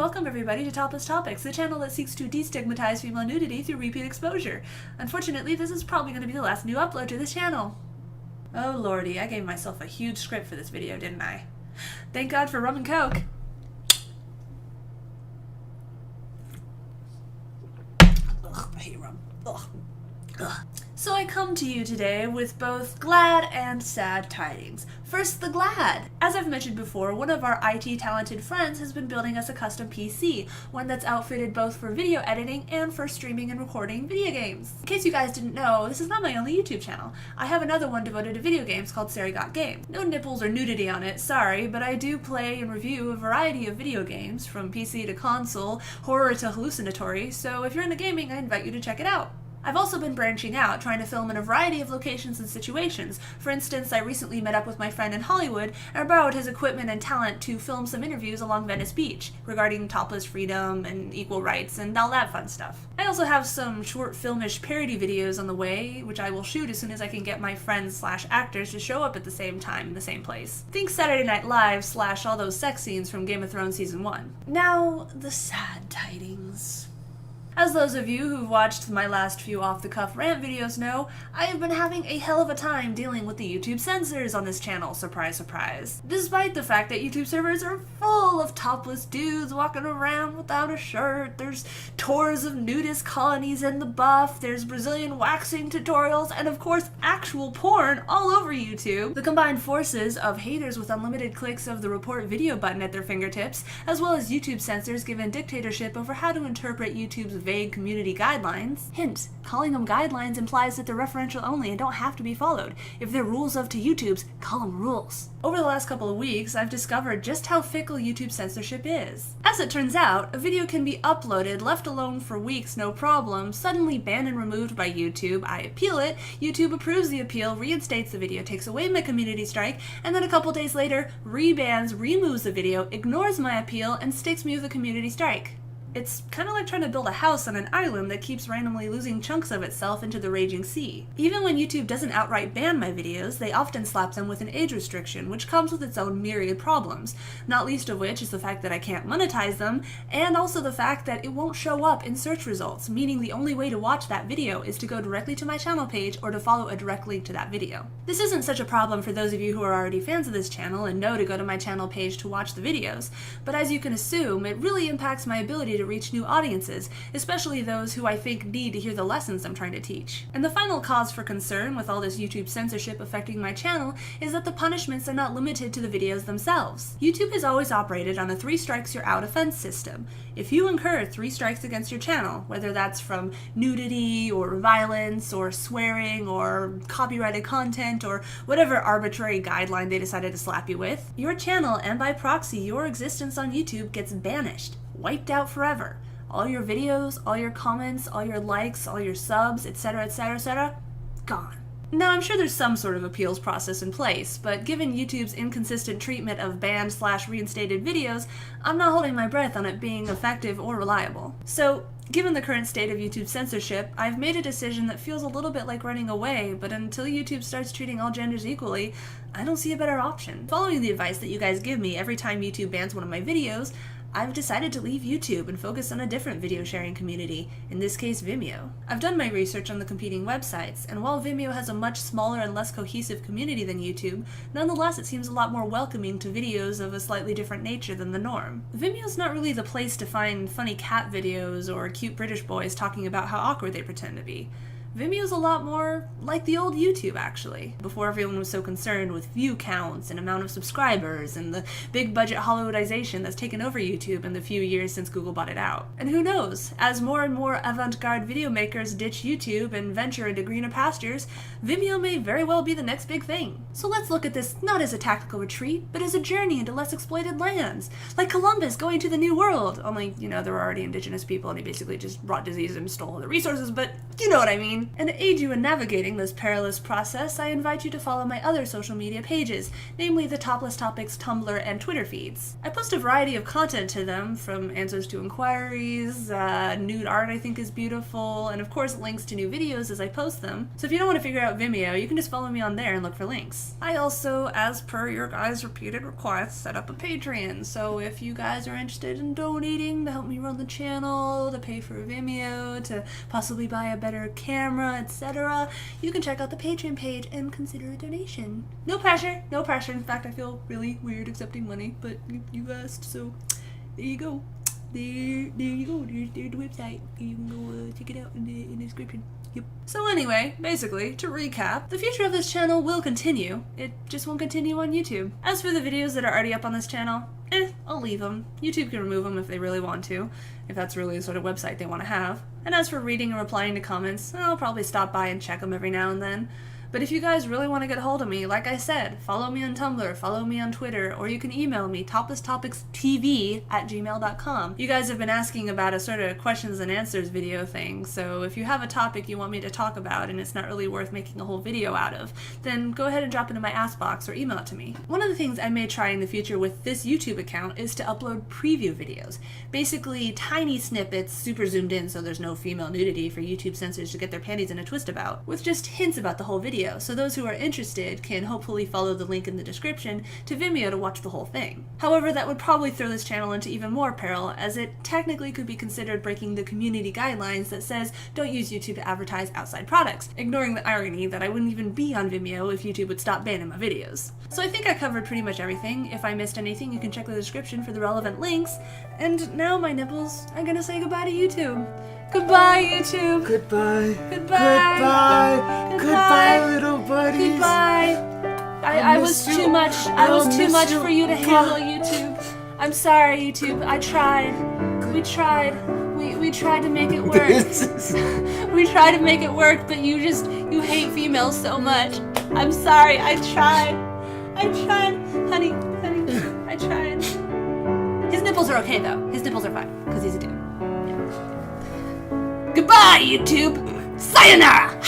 welcome everybody to Topless Topics, the channel that seeks to destigmatize female nudity through repeat exposure. Unfortunately, this is probably going to be the last new upload to this channel. Oh lordy, I gave myself a huge script for this video, didn't I? Thank God for rum and coke. Ugh, I hate rum. Ugh. Ugh. So I come to you today with both glad and sad tidings. First, the glad. As I've mentioned before, one of our IT talented friends has been building us a custom PC, one that's outfitted both for video editing and for streaming and recording video games. In case you guys didn't know, this is not my only YouTube channel. I have another one devoted to video games called Sarah Got Game. No nipples or nudity on it, sorry, but I do play and review a variety of video games, from PC to console, horror to hallucinatory, so if you're into gaming, I invite you to check it out. I've also been branching out, trying to film in a variety of locations and situations. For instance, I recently met up with my friend in Hollywood and borrowed his equipment and talent to film some interviews along Venice Beach regarding topless freedom and equal rights and all that fun stuff. I also have some short filmish parody videos on the way, which I will shoot as soon as I can get my friends/actors to show up at the same time in the same place. Think Saturday Night Live / all those sex scenes from Game of Thrones Season 1. Now, the sad tidings. As those of you who've watched my last few off-the-cuff rant videos know, I have been having a hell of a time dealing with the YouTube censors on this channel, surprise surprise. Despite the fact that YouTube servers are full of topless dudes walking around without a shirt, there's tours of nudist colonies in the buff, there's Brazilian waxing tutorials, and of course actual porn all over YouTube. The combined forces of haters with unlimited clicks of the report video button at their fingertips, as well as YouTube censors given dictatorship over how to interpret YouTube's vague community guidelines. Hint, calling them guidelines implies that they're referential only and don't have to be followed. If they're rules of to YouTube's, call them rules. Over the last couple of weeks, I've discovered just how fickle YouTube censorship is. As it turns out, a video can be uploaded, left alone for weeks, no problem, suddenly banned and removed by YouTube, I appeal it, YouTube approves the appeal, reinstates the video, takes away my community strike, and then a couple days later, rebans, removes the video, ignores my appeal, and sticks me with a community strike. It's kind of like trying to build a house on an island that keeps randomly losing chunks of itself into the raging sea. Even when YouTube doesn't outright ban my videos, they often slap them with an age restriction, which comes with its own myriad problems, not least of which is the fact that I can't monetize them, and also the fact that it won't show up in search results, meaning the only way to watch that video is to go directly to my channel page or to follow a direct link to that video. This isn't such a problem for those of you who are already fans of this channel and know to go to my channel page to watch the videos, but as you can assume, it really impacts my ability to reach new audiences, especially those who I think need to hear the lessons I'm trying to teach. And the final cause for concern with all this YouTube censorship affecting my channel is that the punishments are not limited to the videos themselves. YouTube has always operated on a 3 strikes you're out offense system. If you incur 3 strikes against your channel, whether that's from nudity or violence or swearing or copyrighted content or whatever arbitrary guideline they decided to slap you with, your channel and by proxy your existence on YouTube gets banished, wiped out forever. All your videos, all your comments, all your likes, all your subs, etc, etc, etc, gone. Now, I'm sure there's some sort of appeals process in place, but given YouTube's inconsistent treatment of banned/reinstated videos, I'm not holding my breath on it being effective or reliable. So, given the current state of YouTube censorship, I've made a decision that feels a little bit like running away, but until YouTube starts treating all genders equally, I don't see a better option. Following the advice that you guys give me every time YouTube bans one of my videos, I've decided to leave YouTube and focus on a different video sharing community, in this case Vimeo. I've done my research on the competing websites, and while Vimeo has a much smaller and less cohesive community than YouTube, nonetheless it seems a lot more welcoming to videos of a slightly different nature than the norm. Vimeo's not really the place to find funny cat videos or cute British boys talking about how awkward they pretend to be. Vimeo's a lot more like the old YouTube, actually, before everyone was so concerned with view counts and amount of subscribers and the big budget Hollywoodization that's taken over YouTube in the few years since Google bought it out. And who knows, as more and more avant-garde video makers ditch YouTube and venture into greener pastures, Vimeo may very well be the next big thing. So let's look at this not as a tactical retreat, but as a journey into less exploited lands, like Columbus going to the New World, only, you know, there were already indigenous people and he basically just brought disease and stole all the resources, but you know what I mean. watching, and to aid you in navigating this perilous process, I invite you to follow my other social media pages, namely the Topless Topics Tumblr and Twitter feeds. I post a variety of content to them, from answers to inquiries, nude art I think is beautiful, and of course links to new videos as I post them. So if you don't want to figure out Vimeo, you can just follow me on there and look for links. I also, as per your guys' repeated requests, set up a Patreon, so if you guys are interested in donating to help me run the channel, to pay for Vimeo, to possibly buy a better camera, etc., you can check out the Patreon page and consider a donation. No pressure, no pressure. In fact, I feel really weird accepting money, but you asked, so there you go. There you go. There's the website. You can go check it out in the description. Yep. So anyway, basically, to recap, the future of this channel will continue. It just won't continue on YouTube. As for the videos that are already up on this channel, I'll leave them. YouTube can remove them if they really want to, if that's really the sort of website they want to have. And as for reading and replying to comments, I'll probably stop by and check them every now and then. But if you guys really want to get a hold of me, like I said, follow me on Tumblr, follow me on Twitter, or you can email me, toplesstopicstv@gmail.com. You guys have been asking about a sort of questions and answers video thing, so if you have a topic you want me to talk about and it's not really worth making a whole video out of, then go ahead and drop it in my ask box or email it to me. One of the things I may try in the future with this YouTube account is to upload preview videos. Basically, tiny snippets, super zoomed in so there's no female nudity for YouTube censors to get their panties in a twist about, with just hints about the whole video. So those who are interested can hopefully follow the link in the description to Vimeo to watch the whole thing. However, that would probably throw this channel into even more peril, as it technically could be considered breaking the community guidelines that says don't use YouTube to advertise outside products, ignoring the irony that I wouldn't even be on Vimeo if YouTube would stop banning my videos. So I think I covered pretty much everything. If I missed anything, you can check the description for the relevant links. And now, my nipples, I'm gonna say goodbye to YouTube. Goodbye, YouTube. Goodbye. Goodbye. Goodbye. Goodbye, little buddies. Goodbye. I was too much. I was too much for you to handle, YouTube. I'm sorry, YouTube. I tried. We tried. We tried to make it work. We tried to make it work, but you hate females so much. I'm sorry. I tried. Honey. I tried. His nipples are okay though. His nipples are fine because he's a dude. Goodbye, YouTube! Sayonara!